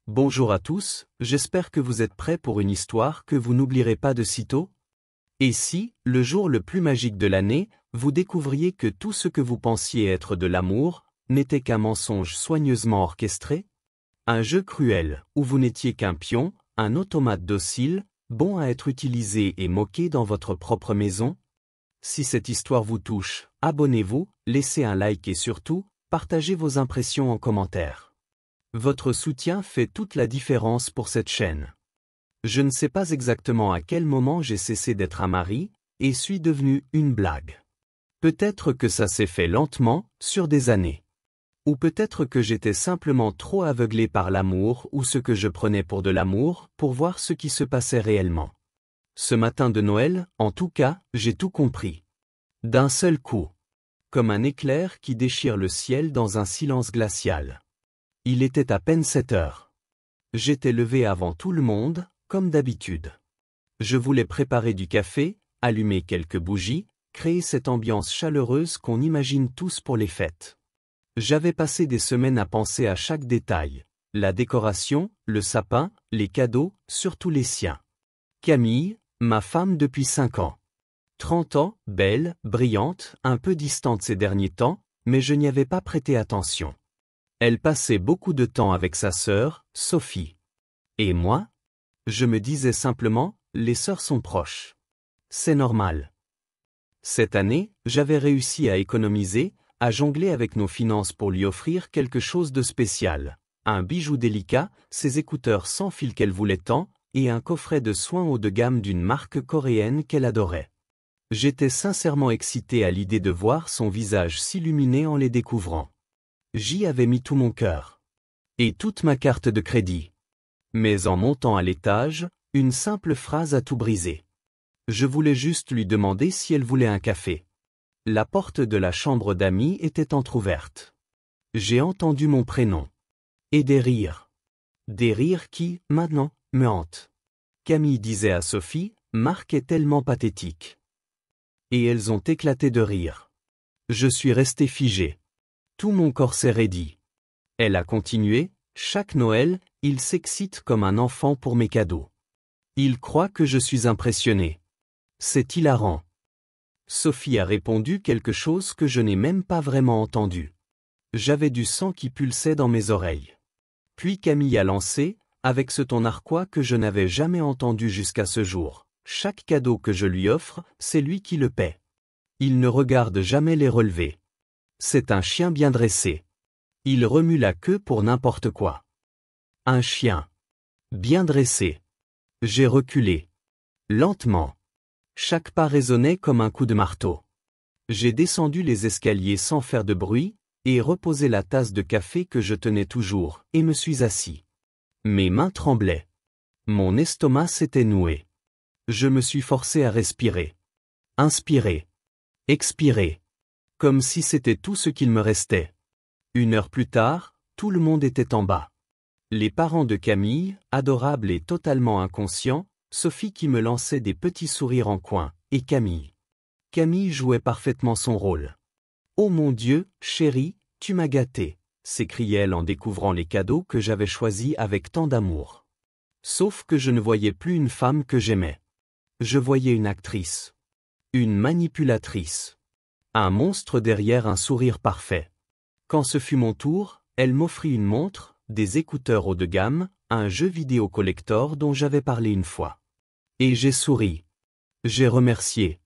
Bonjour à tous, j'espère que vous êtes prêts pour une histoire que vous n'oublierez pas de sitôt. Et si, le jour le plus magique de l'année, vous découvriez que tout ce que vous pensiez être de l'amour, n'était qu'un mensonge soigneusement orchestré? Un jeu cruel, où vous n'étiez qu'un pion, un automate docile, bon à être utilisé et moqué dans votre propre maison? Si cette histoire vous touche, abonnez-vous, laissez un like et surtout, partagez vos impressions en commentaire. Votre soutien fait toute la différence pour cette chaîne. Je ne sais pas exactement à quel moment j'ai cessé d'être un mari, et suis devenu une blague. Peut-être que ça s'est fait lentement, sur des années. Ou peut-être que j'étais simplement trop aveuglé par l'amour ou ce que je prenais pour de l'amour, pour voir ce qui se passait réellement. Ce matin de Noël, en tout cas, j'ai tout compris. D'un seul coup. Comme un éclair qui déchire le ciel dans un silence glacial. Il était à peine 7 heures. J'étais levé avant tout le monde, comme d'habitude. Je voulais préparer du café, allumer quelques bougies, créer cette ambiance chaleureuse qu'on imagine tous pour les fêtes. J'avais passé des semaines à penser à chaque détail. La décoration, le sapin, les cadeaux, surtout les siens. Camille, ma femme depuis 5 ans. 30 ans, belle, brillante, un peu distante ces derniers temps, mais je n'y avais pas prêté attention. Elle passait beaucoup de temps avec sa sœur, Sophie. Et moi? Je me disais simplement, les sœurs sont proches. C'est normal. Cette année, j'avais réussi à économiser, à jongler avec nos finances pour lui offrir quelque chose de spécial. Un bijou délicat, ses écouteurs sans fil qu'elle voulait tant, et un coffret de soins haut de gamme d'une marque coréenne qu'elle adorait. J'étais sincèrement excité à l'idée de voir son visage s'illuminer en les découvrant. J'y avais mis tout mon cœur. Et toute ma carte de crédit. Mais en montant à l'étage, une simple phrase a tout brisé. Je voulais juste lui demander si elle voulait un café. La porte de la chambre d'amis était entr'ouverte. J'ai entendu mon prénom. Et des rires. Des rires qui, maintenant, me hantent. Camille disait à Sophie, Marc est tellement pathétique. Et elles ont éclaté de rire. Je suis resté figé. Tout mon corps s'est raidi. Elle a continué, chaque Noël, il s'excite comme un enfant pour mes cadeaux. Il croit que je suis impressionné. C'est hilarant. Sophie a répondu quelque chose que je n'ai même pas vraiment entendu. J'avais du sang qui pulsait dans mes oreilles. Puis Camille a lancé, avec ce ton narquois que je n'avais jamais entendu jusqu'à ce jour. Chaque cadeau que je lui offre, c'est lui qui le paie. Il ne regarde jamais les relevés. C'est un chien bien dressé. Il remue la queue pour n'importe quoi. Un chien. Bien dressé. J'ai reculé. Lentement. Chaque pas résonnait comme un coup de marteau. J'ai descendu les escaliers sans faire de bruit, et reposé la tasse de café que je tenais toujours, et me suis assis. Mes mains tremblaient. Mon estomac s'était noué. Je me suis forcé à respirer. Inspirer. Expirer. Comme si c'était tout ce qu'il me restait. 1 heure plus tard, tout le monde était en bas. Les parents de Camille, adorables et totalement inconscients, Sophie qui me lançait des petits sourires en coin, et Camille. Camille jouait parfaitement son rôle. « Oh mon Dieu, chérie, tu m'as gâté !» s'écriait-elle en découvrant les cadeaux que j'avais choisis avec tant d'amour. Sauf que je ne voyais plus une femme que j'aimais. Je voyais une actrice. Une manipulatrice. Un monstre derrière un sourire parfait. Quand ce fut mon tour, elle m'offrit une montre, des écouteurs haut de gamme, un jeu vidéo collector dont j'avais parlé une fois. Et j'ai souri. J'ai remercié.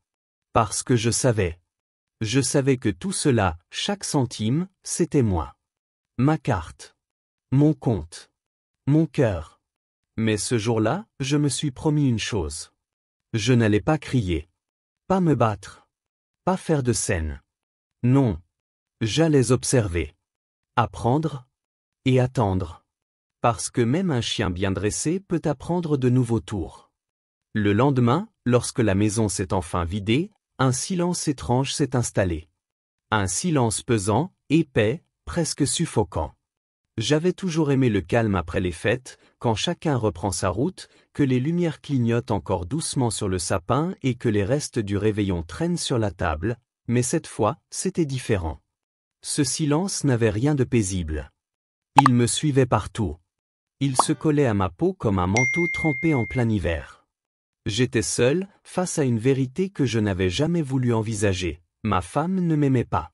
Parce que je savais. Je savais que tout cela, chaque centime, c'était moi. Ma carte. Mon compte. Mon cœur. Mais ce jour-là, je me suis promis une chose. Je n'allais pas crier. Pas me battre. Pas faire de scène. Non. J'allais observer. Apprendre. Et attendre. Parce que même un chien bien dressé peut apprendre de nouveaux tours. Le lendemain, lorsque la maison s'est enfin vidée, un silence étrange s'est installé. Un silence pesant, épais, presque suffocant. J'avais toujours aimé le calme après les fêtes, quand chacun reprend sa route, que les lumières clignotent encore doucement sur le sapin et que les restes du réveillon traînent sur la table, mais cette fois, c'était différent. Ce silence n'avait rien de paisible. Il me suivait partout. Il se collait à ma peau comme un manteau trempé en plein hiver. J'étais seul, face à une vérité que je n'avais jamais voulu envisager. Ma femme ne m'aimait pas.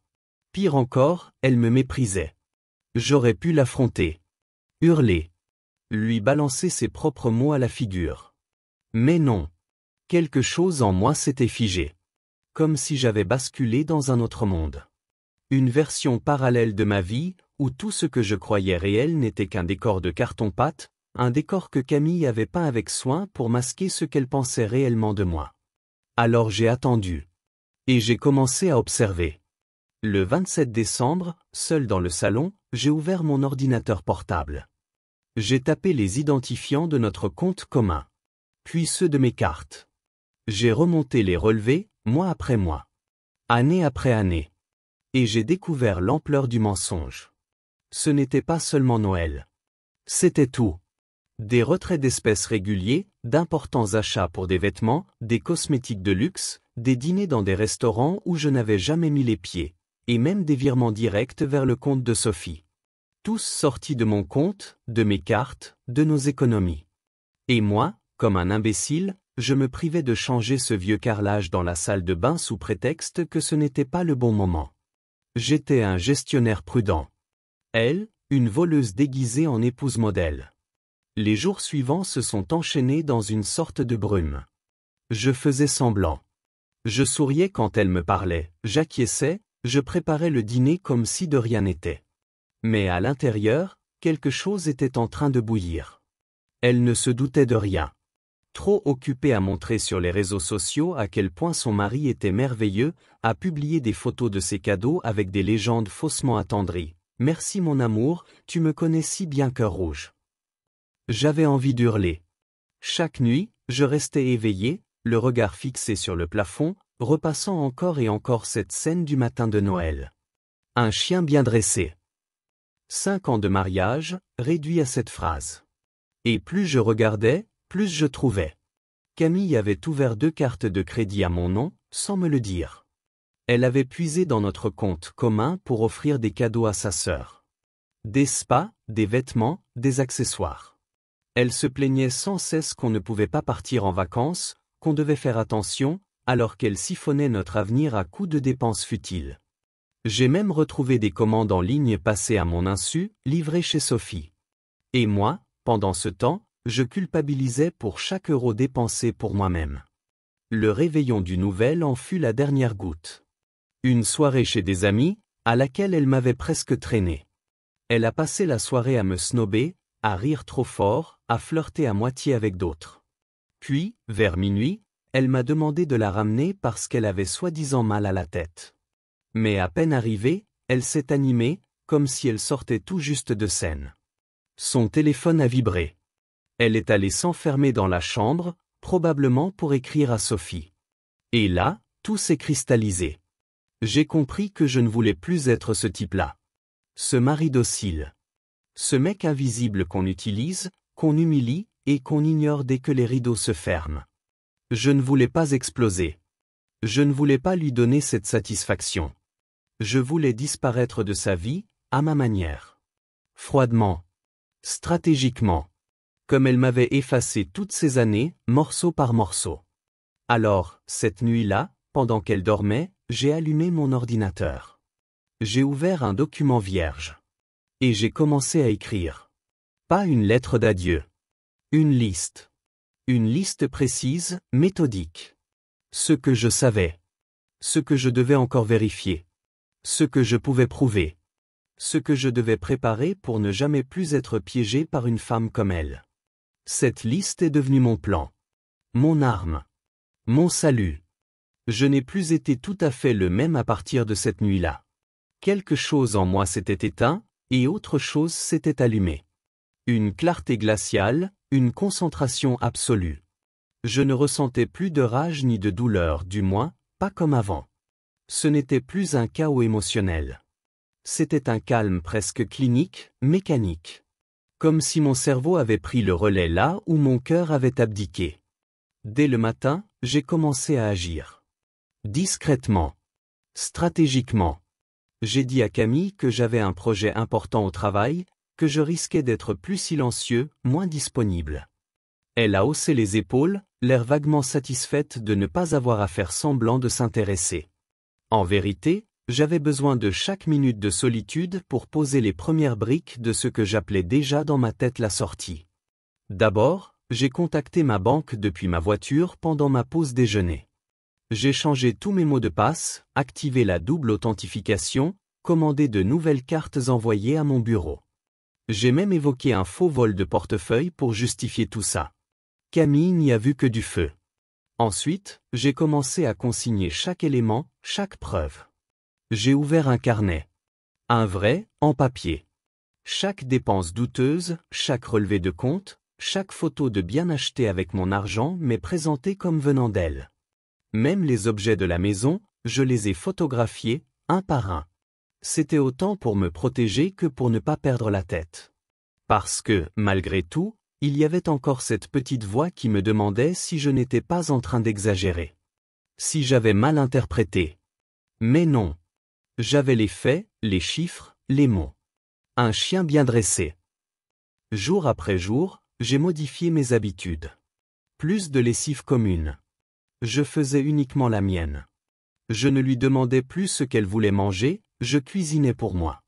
Pire encore, elle me méprisait. J'aurais pu l'affronter. Hurler. Lui balancer ses propres mots à la figure. Mais non. Quelque chose en moi s'était figé. Comme si j'avais basculé dans un autre monde. Une version parallèle de ma vie, où tout ce que je croyais réel n'était qu'un décor de carton-pâte, un décor que Camille avait peint avec soin pour masquer ce qu'elle pensait réellement de moi. Alors j'ai attendu. Et j'ai commencé à observer. Le 27 décembre, seul dans le salon, j'ai ouvert mon ordinateur portable. J'ai tapé les identifiants de notre compte commun. Puis ceux de mes cartes. J'ai remonté les relevés, mois après mois. Année après année. Et j'ai découvert l'ampleur du mensonge. Ce n'était pas seulement Noël. C'était tout. Des retraits d'espèces réguliers, d'importants achats pour des vêtements, des cosmétiques de luxe, des dîners dans des restaurants où je n'avais jamais mis les pieds, et même des virements directs vers le compte de Sophie. Tous sortis de mon compte, de mes cartes, de nos économies. Et moi, comme un imbécile, je me privais de changer ce vieux carrelage dans la salle de bain sous prétexte que ce n'était pas le bon moment. J'étais un gestionnaire prudent. Elle, une voleuse déguisée en épouse modèle. Les jours suivants se sont enchaînés dans une sorte de brume. Je faisais semblant. Je souriais quand elle me parlait, j'acquiesçais, je préparais le dîner comme si de rien n'était. Mais à l'intérieur, quelque chose était en train de bouillir. Elle ne se doutait de rien. Trop occupée à montrer sur les réseaux sociaux à quel point son mari était merveilleux, à publier des photos de ses cadeaux avec des légendes faussement attendries. « Merci mon amour, tu me connais si bien cœur rouge. » J'avais envie d'hurler. Chaque nuit, je restais éveillé, le regard fixé sur le plafond, repassant encore et encore cette scène du matin de Noël. Un chien bien dressé. 5 ans de mariage, réduit à cette phrase. Et plus je regardais, plus je trouvais. Camille avait ouvert 2 cartes de crédit à mon nom, sans me le dire. Elle avait puisé dans notre compte commun pour offrir des cadeaux à sa sœur. Des spas, des vêtements, des accessoires. Elle se plaignait sans cesse qu'on ne pouvait pas partir en vacances, qu'on devait faire attention, alors qu'elle siphonnait notre avenir à coups de dépenses futiles. J'ai même retrouvé des commandes en ligne passées à mon insu, livrées chez Sophie. Et moi, pendant ce temps, je culpabilisais pour chaque euro dépensé pour moi-même. Le réveillon du Nouvel An fut la dernière goutte. Une soirée chez des amis, à laquelle elle m'avait presque traîné. Elle a passé la soirée à me snober, à rire trop fort, à flirter à moitié avec d'autres. Puis, vers minuit, elle m'a demandé de la ramener parce qu'elle avait soi-disant mal à la tête. Mais à peine arrivée, elle s'est animée, comme si elle sortait tout juste de scène. Son téléphone a vibré. Elle est allée s'enfermer dans la chambre, probablement pour écrire à Sophie. Et là, tout s'est cristallisé. J'ai compris que je ne voulais plus être ce type-là. Ce mari docile. Ce mec invisible qu'on utilise, qu'on humilie, et qu'on ignore dès que les rideaux se ferment. Je ne voulais pas exploser. Je ne voulais pas lui donner cette satisfaction. Je voulais disparaître de sa vie, à ma manière. Froidement. Stratégiquement. Comme elle m'avait effacé toutes ces années, morceau par morceau. Alors, cette nuit-là, pendant qu'elle dormait, j'ai allumé mon ordinateur. J'ai ouvert un document vierge. Et j'ai commencé à écrire. Pas une lettre d'adieu. Une liste. Une liste précise, méthodique. Ce que je savais. Ce que je devais encore vérifier. Ce que je pouvais prouver. Ce que je devais préparer pour ne jamais plus être piégé par une femme comme elle. Cette liste est devenue mon plan. Mon arme. Mon salut. Je n'ai plus été tout à fait le même à partir de cette nuit-là. Quelque chose en moi s'était éteint, et autre chose s'était allumé. Une clarté glaciale, une concentration absolue. Je ne ressentais plus de rage ni de douleur, du moins, pas comme avant. Ce n'était plus un chaos émotionnel. C'était un calme presque clinique, mécanique. Comme si mon cerveau avait pris le relais là où mon cœur avait abdiqué. Dès le matin, j'ai commencé à agir. Discrètement. Stratégiquement. J'ai dit à Camille que j'avais un projet important au travail, que je risquais d'être plus silencieux, moins disponible. Elle a haussé les épaules, l'air vaguement satisfaite de ne pas avoir à faire semblant de s'intéresser. En vérité, j'avais besoin de chaque minute de solitude pour poser les premières briques de ce que j'appelais déjà dans ma tête la sortie. D'abord, j'ai contacté ma banque depuis ma voiture pendant ma pause déjeuner. J'ai changé tous mes mots de passe, activé la double authentification, commandé de nouvelles cartes envoyées à mon bureau. J'ai même évoqué un faux vol de portefeuille pour justifier tout ça. Camille n'y a vu que du feu. Ensuite, j'ai commencé à consigner chaque élément, chaque preuve. J'ai ouvert un carnet. Un vrai, en papier. Chaque dépense douteuse, chaque relevé de compte, chaque photo de bien acheté avec mon argent mais présentée comme venant d'elle. Même les objets de la maison, je les ai photographiés, un par un. C'était autant pour me protéger que pour ne pas perdre la tête. Parce que, malgré tout, il y avait encore cette petite voix qui me demandait si je n'étais pas en train d'exagérer. Si j'avais mal interprété. Mais non. J'avais les faits, les chiffres, les mots. Un chien bien dressé. Jour après jour, j'ai modifié mes habitudes. Plus de lessive commune. Je faisais uniquement la mienne. Je ne lui demandais plus ce qu'elle voulait manger, je cuisinais pour moi.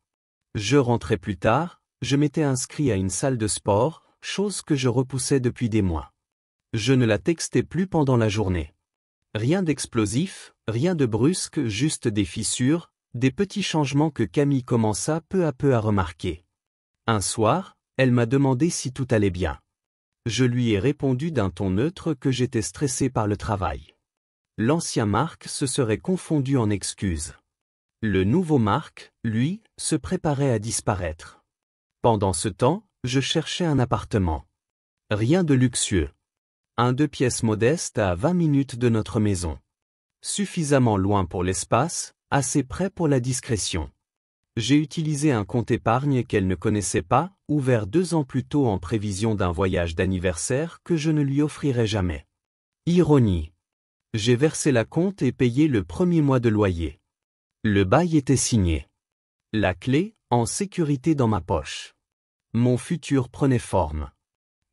Je rentrais plus tard, je m'étais inscrit à une salle de sport, chose que je repoussais depuis des mois. Je ne la textais plus pendant la journée. Rien d'explosif, rien de brusque, juste des fissures, des petits changements que Camille commença peu à peu à remarquer. Un soir, elle m'a demandé si tout allait bien. Je lui ai répondu d'un ton neutre que j'étais stressé par le travail. L'ancien Marc se serait confondu en excuses. Le nouveau Marc, lui, se préparait à disparaître. Pendant ce temps, je cherchais un appartement. Rien de luxueux. Un 2 pièces modeste à 20 minutes de notre maison. Suffisamment loin pour l'espace, assez près pour la discrétion. J'ai utilisé un compte épargne qu'elle ne connaissait pas, ouvert 2 ans plus tôt en prévision d'un voyage d'anniversaire que je ne lui offrirai jamais. Ironie. J'ai versé la compte et payé le premier mois de loyer. Le bail était signé. La clé, en sécurité dans ma poche. Mon futur prenait forme.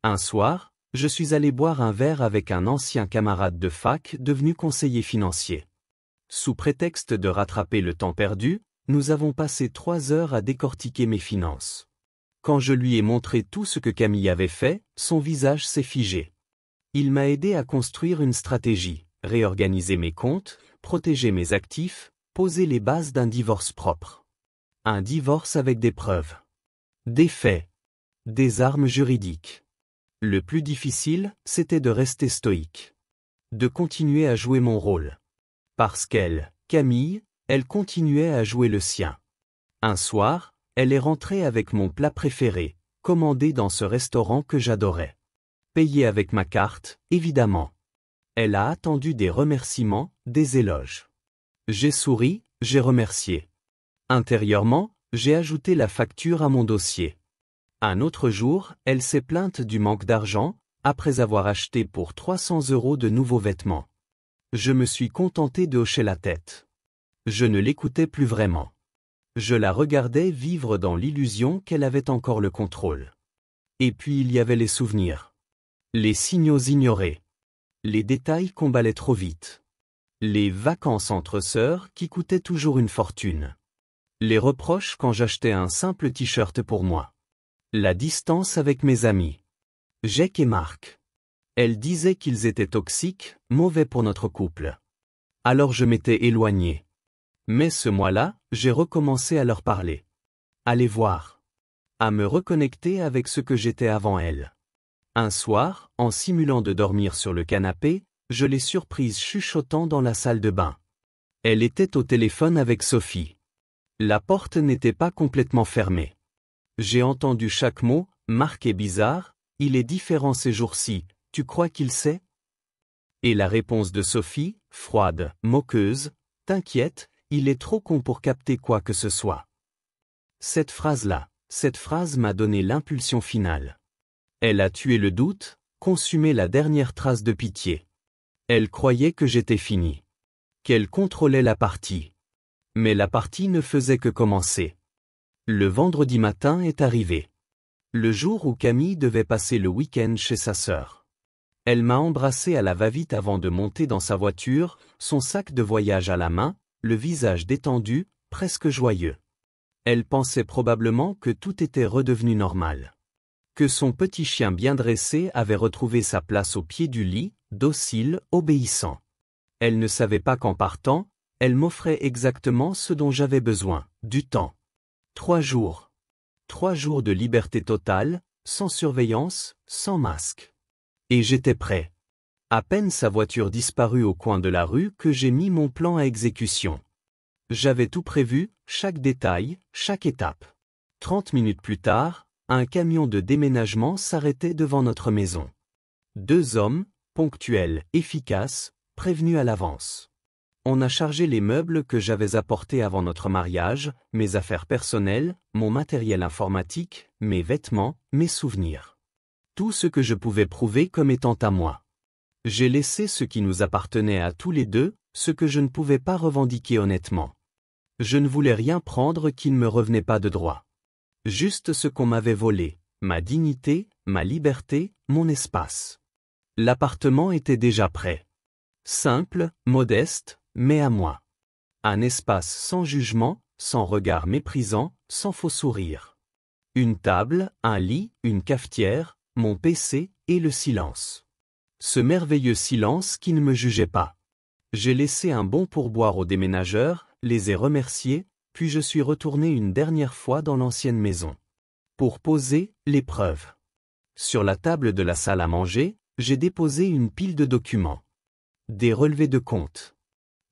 Un soir, je suis allé boire un verre avec un ancien camarade de fac devenu conseiller financier. Sous prétexte de rattraper le temps perdu, nous avons passé 3 heures à décortiquer mes finances. Quand je lui ai montré tout ce que Camille avait fait, son visage s'est figé. Il m'a aidé à construire une stratégie, réorganiser mes comptes, protéger mes actifs, poser les bases d'un divorce propre. Un divorce avec des preuves. Des faits. Des armes juridiques. Le plus difficile, c'était de rester stoïque. De continuer à jouer mon rôle. Parce qu'elle, Camille, elle continuait à jouer le sien. Un soir, elle est rentrée avec mon plat préféré, commandé dans ce restaurant que j'adorais. Payé avec ma carte, évidemment. Elle a attendu des remerciements, des éloges. J'ai souri, j'ai remercié. Intérieurement, j'ai ajouté la facture à mon dossier. Un autre jour, elle s'est plainte du manque d'argent, après avoir acheté pour 300 € de nouveaux vêtements. Je me suis contenté de hocher la tête. Je ne l'écoutais plus vraiment. Je la regardais vivre dans l'illusion qu'elle avait encore le contrôle. Et puis il y avait les souvenirs. Les signaux ignorés. Les détails qu'on balait trop vite. Les vacances entre sœurs qui coûtaient toujours une fortune. Les reproches quand j'achetais un simple t-shirt pour moi. La distance avec mes amis. Jake et Marc. Elle disait qu'ils étaient toxiques, mauvais pour notre couple. Alors je m'étais éloigné. Mais ce mois-là, j'ai recommencé à leur parler. À les voir. À me reconnecter avec ce que j'étais avant elle. Un soir, en simulant de dormir sur le canapé, je l'ai surprise chuchotant dans la salle de bain. Elle était au téléphone avec Sophie. La porte n'était pas complètement fermée. J'ai entendu chaque mot, Marc est bizarre, il est différent ces jours-ci, tu crois qu'il sait? Et la réponse de Sophie, froide, moqueuse, t'inquiète, il est trop con pour capter quoi que ce soit. Cette phrase m'a donné l'impulsion finale. Elle a tué le doute, consumé la dernière trace de pitié. Elle croyait que j'étais fini. Qu'elle contrôlait la partie. Mais la partie ne faisait que commencer. Le vendredi matin est arrivé. Le jour où Camille devait passer le week-end chez sa sœur. Elle m'a embrassé à la va-vite avant de monter dans sa voiture, son sac de voyage à la main, le visage détendu, presque joyeux. Elle pensait probablement que tout était redevenu normal. Que son petit chien bien dressé avait retrouvé sa place au pied du lit, docile, obéissant. Elle ne savait pas qu'en partant, elle m'offrait exactement ce dont j'avais besoin, du temps. 3 jours. 3 jours de liberté totale, sans surveillance, sans masque. Et j'étais prêt. À peine sa voiture disparut au coin de la rue que j'ai mis mon plan à exécution. J'avais tout prévu, chaque détail, chaque étape. 30 minutes plus tard, un camion de déménagement s'arrêtait devant notre maison. 2 hommes, ponctuels, efficaces, prévenus à l'avance. On a chargé les meubles que j'avais apportés avant notre mariage, mes affaires personnelles, mon matériel informatique, mes vêtements, mes souvenirs. Tout ce que je pouvais prouver comme étant à moi. J'ai laissé ce qui nous appartenait à tous les deux, ce que je ne pouvais pas revendiquer honnêtement. Je ne voulais rien prendre qui ne me revenait pas de droit. Juste ce qu'on m'avait volé, ma dignité, ma liberté, mon espace. L'appartement était déjà prêt. Simple, modeste, mais à moi. Un espace sans jugement, sans regard méprisant, sans faux sourire. Une table, un lit, une cafetière, mon PC et le silence. Ce merveilleux silence qui ne me jugeait pas. J'ai laissé un bon pourboire aux déménageurs, les ai remerciés, puis je suis retourné une dernière fois dans l'ancienne maison. Pour poser l'épreuve. Sur la table de la salle à manger, j'ai déposé une pile de documents. Des relevés de compte.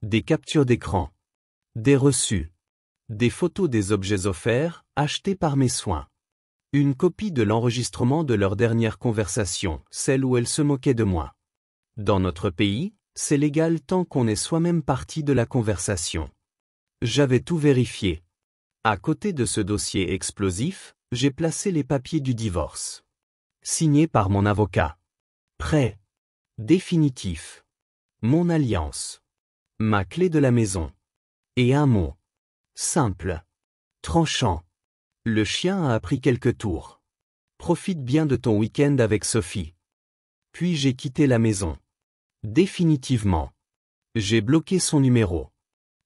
Des captures d'écran. Des reçus. Des photos des objets offerts, achetés par mes soins. Une copie de l'enregistrement de leur dernière conversation, celle où elle se moquait de moi. Dans notre pays, c'est légal tant qu'on est soi-même partie de la conversation. J'avais tout vérifié. À côté de ce dossier explosif, j'ai placé les papiers du divorce. Signés par mon avocat. Prêt. Définitif. Mon alliance. Ma clé de la maison. Et un mot. Simple. Tranchant. Le chien a appris quelques tours. Profite bien de ton week-end avec Sophie. Puis j'ai quitté la maison. Définitivement. J'ai bloqué son numéro.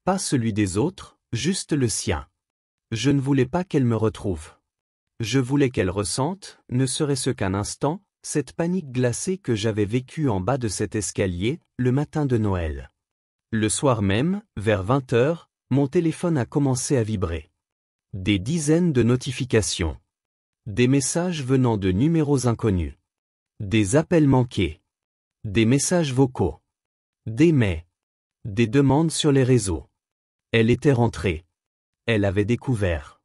Pas celui des autres, juste le sien. Je ne voulais pas qu'elle me retrouve. Je voulais qu'elle ressente, ne serait-ce qu'un instant, cette panique glacée que j'avais vécue en bas de cet escalier, le matin de Noël. Le soir même, vers 20h, mon téléphone a commencé à vibrer. Des dizaines de notifications. Des messages venant de numéros inconnus. Des appels manqués. Des messages vocaux. Des mails. Des demandes sur les réseaux. Elle était rentrée. Elle avait découvert.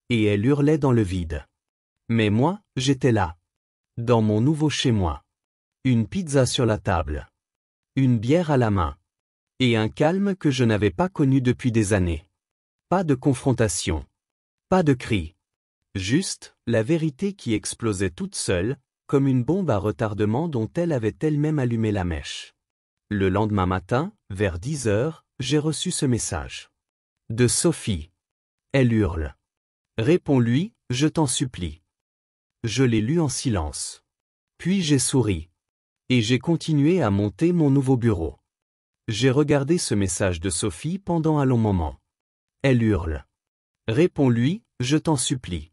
Et elle hurlait dans le vide. Mais moi, j'étais là. Dans mon nouveau chez-moi. Une pizza sur la table. Une bière à la main. Et un calme que je n'avais pas connu depuis des années. Pas de confrontation. Pas de cris. Juste, la vérité qui explosait toute seule, comme une bombe à retardement dont elle avait elle-même allumé la mèche. Le lendemain matin, vers 10h, j'ai reçu ce message. De Sophie. Elle hurle. Réponds-lui, je t'en supplie. Je l'ai lu en silence. Puis j'ai souri. Et j'ai continué à monter mon nouveau bureau. J'ai regardé ce message de Sophie pendant un long moment. Elle hurle. Réponds-lui, je t'en supplie.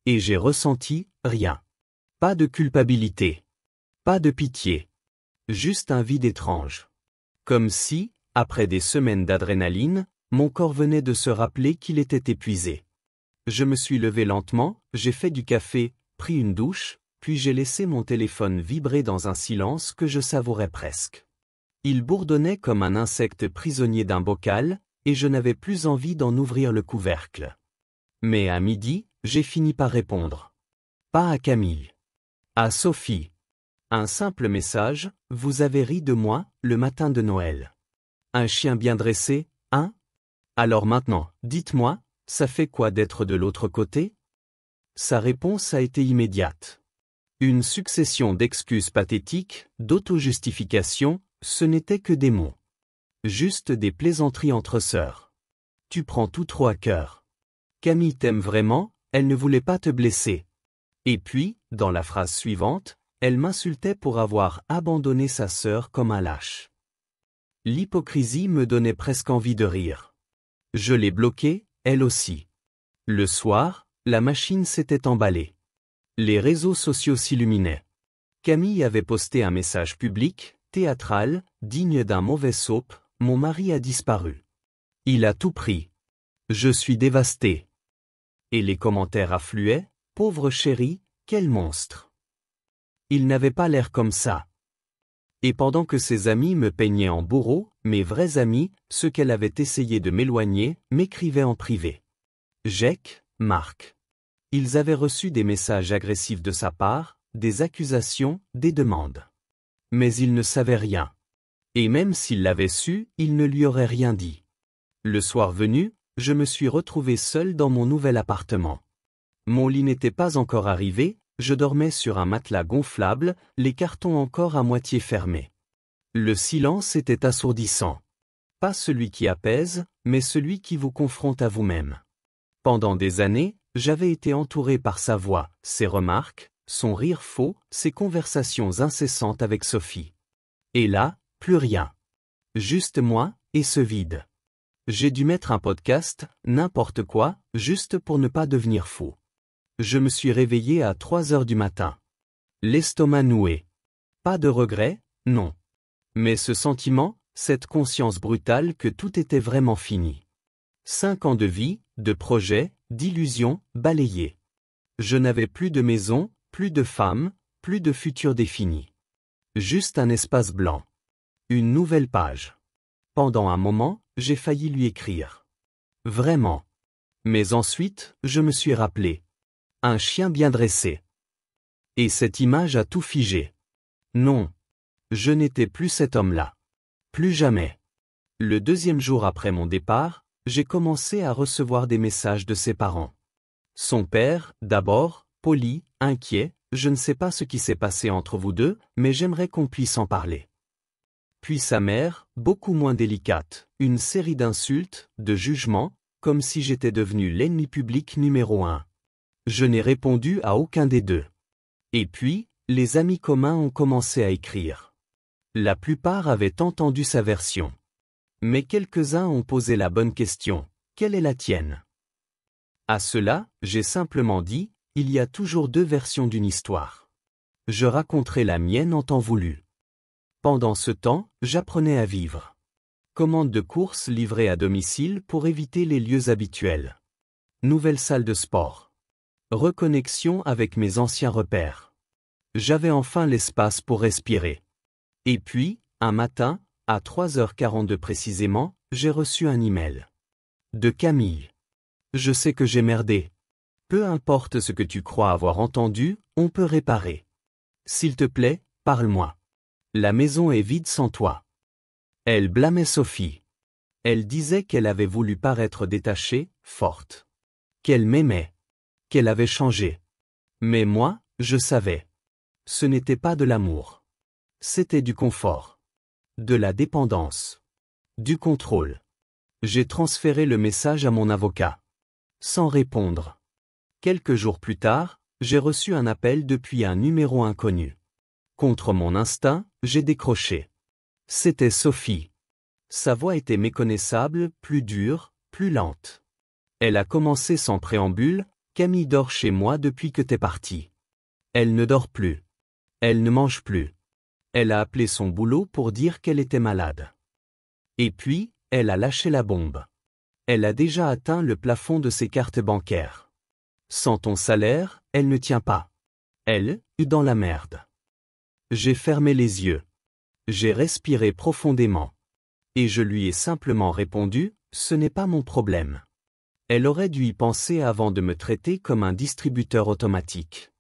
Et j'ai ressenti, rien. Pas de culpabilité. Pas de pitié. Juste un vide étrange. Comme si, après des semaines d'adrénaline, mon corps venait de se rappeler qu'il était épuisé. Je me suis levé lentement, j'ai fait du café, pris une douche, puis j'ai laissé mon téléphone vibrer dans un silence que je savourais presque. Il bourdonnait comme un insecte prisonnier d'un bocal, et je n'avais plus envie d'en ouvrir le couvercle. Mais à midi, j'ai fini par répondre. Pas à Camille. À Sophie. Un simple message, vous avez ri de moi, le matin de Noël. Un chien bien dressé, hein? Alors maintenant, dites-moi, ça fait quoi d'être de l'autre côté? Sa réponse a été immédiate. Une succession d'excuses pathétiques, d'auto-justifications, ce n'était que des mots. Juste des plaisanteries entre sœurs. Tu prends tout trop à cœur. Camille t'aime vraiment, elle ne voulait pas te blesser. Et puis, dans la phrase suivante, elle m'insultait pour avoir abandonné sa sœur comme un lâche. L'hypocrisie me donnait presque envie de rire. Je l'ai bloquée, elle aussi. Le soir, la machine s'était emballée. Les réseaux sociaux s'illuminaient. Camille avait posté un message public, théâtral, digne d'un mauvais soap, mon mari a disparu. Il a tout pris. Je suis dévasté. Et les commentaires affluaient, pauvre chérie, quel monstre. Il n'avait pas l'air comme ça. Et pendant que ses amis me peignaient en bourreau, mes vrais amis, ceux qu'elle avait essayé de m'éloigner, m'écrivaient en privé. Jacques, Marc. Ils avaient reçu des messages agressifs de sa part, des accusations, des demandes. Mais ils ne savaient rien. Et même s'ils l'avaient su, ils ne lui auraient rien dit. Le soir venu, je me suis retrouvé seul dans mon nouvel appartement. Mon lit n'était pas encore arrivé, je dormais sur un matelas gonflable, les cartons encore à moitié fermés. Le silence était assourdissant. Pas celui qui apaise, mais celui qui vous confronte à vous-même. Pendant des années, j'avais été entouré par sa voix, ses remarques, son rire faux, ses conversations incessantes avec Sophie. Et là, plus rien. Juste moi, et ce vide. J'ai dû mettre un podcast, n'importe quoi, juste pour ne pas devenir fou. Je me suis réveillé à 3 heures du matin. L'estomac noué. Pas de regret, non. Mais ce sentiment, cette conscience brutale que tout était vraiment fini. 5 ans de vie, de projets, d'illusions, balayés. Je n'avais plus de maison, plus de femme, plus de futur défini. Juste un espace blanc. Une nouvelle page. Pendant un moment, j'ai failli lui écrire. Vraiment. Mais ensuite, je me suis rappelé. Un chien bien dressé. Et cette image a tout figé. Non. Je n'étais plus cet homme-là. Plus jamais. Le deuxième jour après mon départ, j'ai commencé à recevoir des messages de ses parents. Son père, d'abord, poli, inquiet, je ne sais pas ce qui s'est passé entre vous deux, mais j'aimerais qu'on puisse en parler. Puis sa mère, beaucoup moins délicate, une série d'insultes, de jugements, comme si j'étais devenu l'ennemi public numéro 1. Je n'ai répondu à aucun des deux. Et puis, les amis communs ont commencé à écrire. La plupart avaient entendu sa version. Mais quelques-uns ont posé la bonne question, quelle est la tienne? À cela, j'ai simplement dit, il y a toujours 2 versions d'une histoire. Je raconterai la mienne en temps voulu. Pendant ce temps, j'apprenais à vivre. Commande de courses livrées à domicile pour éviter les lieux habituels. Nouvelle salle de sport. Reconnexion avec mes anciens repères. J'avais enfin l'espace pour respirer. Et puis, un matin, à 3h42 précisément, j'ai reçu un email. De Camille. Je sais que j'ai merdé. Peu importe ce que tu crois avoir entendu, on peut réparer. S'il te plaît, parle-moi. La maison est vide sans toi. Elle blâmait Sophie. Elle disait qu'elle avait voulu paraître détachée, forte. Qu'elle m'aimait. Qu'elle avait changé. Mais moi, je savais. Ce n'était pas de l'amour. C'était du confort. De la dépendance. Du contrôle. J'ai transféré le message à mon avocat. Sans répondre. Quelques jours plus tard, j'ai reçu un appel depuis un numéro inconnu. Contre mon instinct, j'ai décroché. C'était Sophie. Sa voix était méconnaissable, plus dure, plus lente. Elle a commencé sans préambule, Camille dort chez moi depuis que t'es parti. Elle ne dort plus. Elle ne mange plus. Elle a appelé son boulot pour dire qu'elle était malade. Et puis, elle a lâché la bombe. Elle a déjà atteint le plafond de ses cartes bancaires. Sans ton salaire, elle ne tient pas. Elle, dans la merde. J'ai fermé les yeux. J'ai respiré profondément. Et je lui ai simplement répondu, ce n'est pas mon problème. Elle aurait dû y penser avant de me traiter comme un distributeur automatique.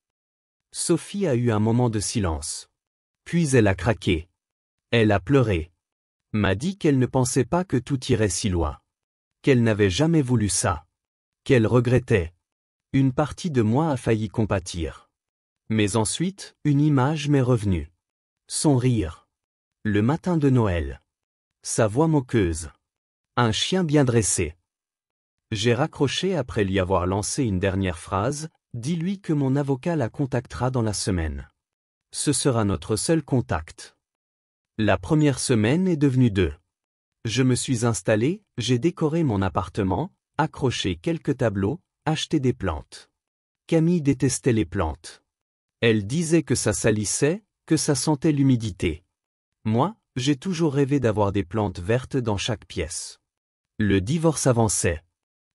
Sophie a eu un moment de silence. Puis elle a craqué. Elle a pleuré. M'a dit qu'elle ne pensait pas que tout irait si loin. Qu'elle n'avait jamais voulu ça. Qu'elle regrettait. Une partie de moi a failli compatir. Mais ensuite, une image m'est revenue. Son rire. Le matin de Noël. Sa voix moqueuse. Un chien bien dressé. J'ai raccroché après lui avoir lancé une dernière phrase, Dis-lui que mon avocat la contactera dans la semaine. Ce sera notre seul contact. La première semaine est devenue 2. Je me suis installé, j'ai décoré mon appartement, accroché quelques tableaux, acheté des plantes. Camille détestait les plantes. Elle disait que ça salissait, que ça sentait l'humidité. Moi, j'ai toujours rêvé d'avoir des plantes vertes dans chaque pièce. Le divorce avançait.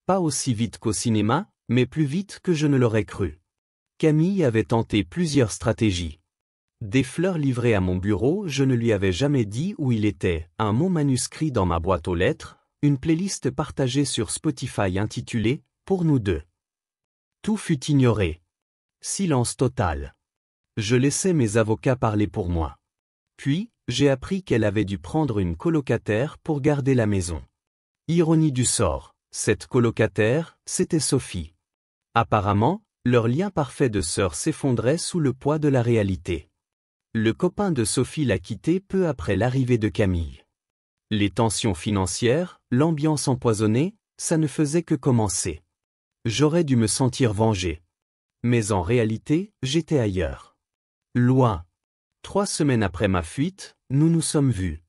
Pas aussi vite qu'au cinéma, mais plus vite que je ne l'aurais cru. Camille avait tenté plusieurs stratégies. Des fleurs livrées à mon bureau, je ne lui avais jamais dit où il était, un mot manuscrit dans ma boîte aux lettres, une playlist partagée sur Spotify intitulée « Pour nous deux ». Tout fut ignoré. Silence total. Je laissais mes avocats parler pour moi. Puis, j'ai appris qu'elle avait dû prendre une colocataire pour garder la maison. Ironie du sort, cette colocataire, c'était Sophie. Apparemment, leur lien parfait de sœur s'effondrait sous le poids de la réalité. Le copain de Sophie l'a quitté peu après l'arrivée de Camille. Les tensions financières, l'ambiance empoisonnée, ça ne faisait que commencer. J'aurais dû me sentir vengé. Mais en réalité, j'étais ailleurs. Loin. 3 semaines après ma fuite, nous nous sommes vus.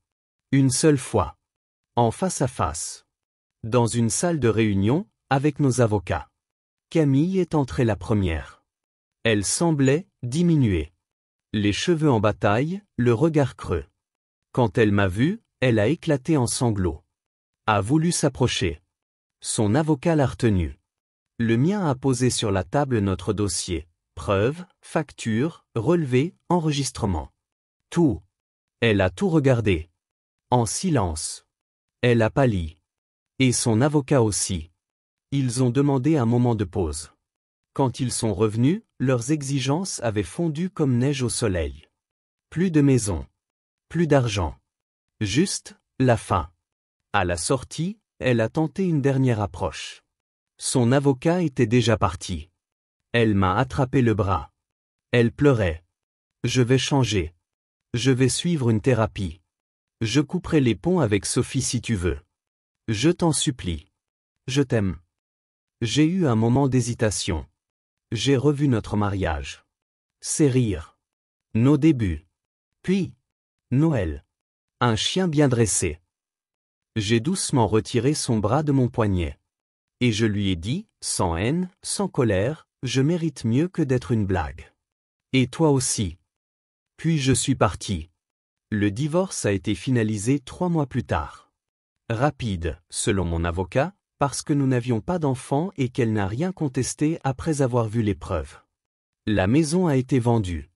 Une seule fois. En face à face. Dans une salle de réunion, avec nos avocats. Camille est entrée la première. Elle semblait diminuer. Les cheveux en bataille, le regard creux. Quand elle m'a vu, elle a éclaté en sanglots. A voulu s'approcher. Son avocat l'a retenue. Le mien a posé sur la table notre dossier. Preuves, factures, relevés, enregistrements. Tout. Elle a tout regardé. En silence. Elle a pâli. Et son avocat aussi. Ils ont demandé un moment de pause. Quand ils sont revenus, leurs exigences avaient fondu comme neige au soleil. Plus de maison. Plus d'argent. Juste, la fin. À la sortie, elle a tenté une dernière approche. Son avocat était déjà parti. Elle m'a attrapé le bras. Elle pleurait. Je vais changer. Je vais suivre une thérapie. Je couperai les ponts avec Sophie si tu veux. Je t'en supplie. Je t'aime. J'ai eu un moment d'hésitation. J'ai revu notre mariage. Ses rires. Nos débuts. Puis, Noël. Un chien bien dressé. J'ai doucement retiré son bras de mon poignet. Et je lui ai dit, sans haine, sans colère, je mérite mieux que d'être une blague. Et toi aussi. Puis je suis parti. Le divorce a été finalisé 3 mois plus tard. Rapide, selon mon avocat, parce que nous n'avions pas d'enfants et qu'elle n'a rien contesté après avoir vu les preuves. La maison a été vendue.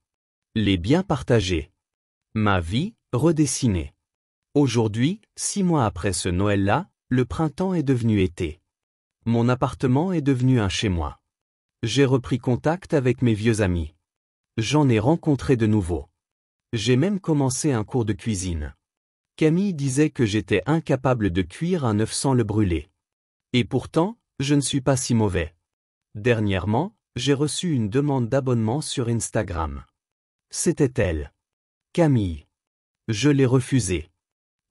Les biens partagés. Ma vie, redessinée. Aujourd'hui, 6 mois après ce Noël-là, le printemps est devenu été. Mon appartement est devenu un chez-moi. J'ai repris contact avec mes vieux amis. J'en ai rencontré de nouveaux. J'ai même commencé un cours de cuisine. Camille disait que j'étais incapable de cuire un œuf sans le brûler. Et pourtant, je ne suis pas si mauvais. Dernièrement, j'ai reçu une demande d'abonnement sur Instagram. C'était elle. Camille. Je l'ai refusée.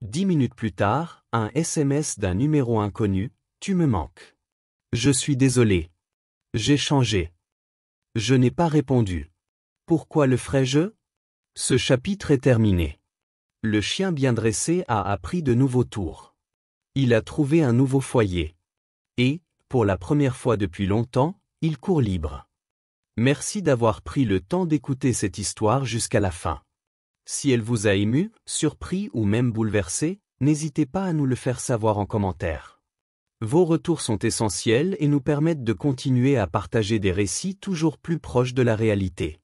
10 minutes plus tard, un SMS d'un numéro inconnu, tu me manques. Je suis désolé. J'ai changé. Je n'ai pas répondu. Pourquoi le ferais-je? Ce chapitre est terminé. Le chien bien dressé a appris de nouveaux tours. Il a trouvé un nouveau foyer. Et, pour la première fois depuis longtemps, il court libre. Merci d'avoir pris le temps d'écouter cette histoire jusqu'à la fin. Si elle vous a ému, surpris ou même bouleversé, n'hésitez pas à nous le faire savoir en commentaire. Vos retours sont essentiels et nous permettent de continuer à partager des récits toujours plus proches de la réalité.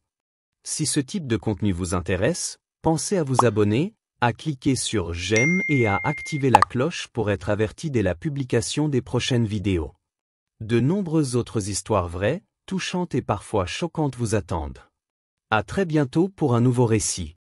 Si ce type de contenu vous intéresse, pensez à vous abonner, à cliquer sur j'aime et à activer la cloche pour être averti dès la publication des prochaines vidéos. De nombreuses autres histoires vraies, touchantes et parfois choquantes vous attendent. À très bientôt pour un nouveau récit.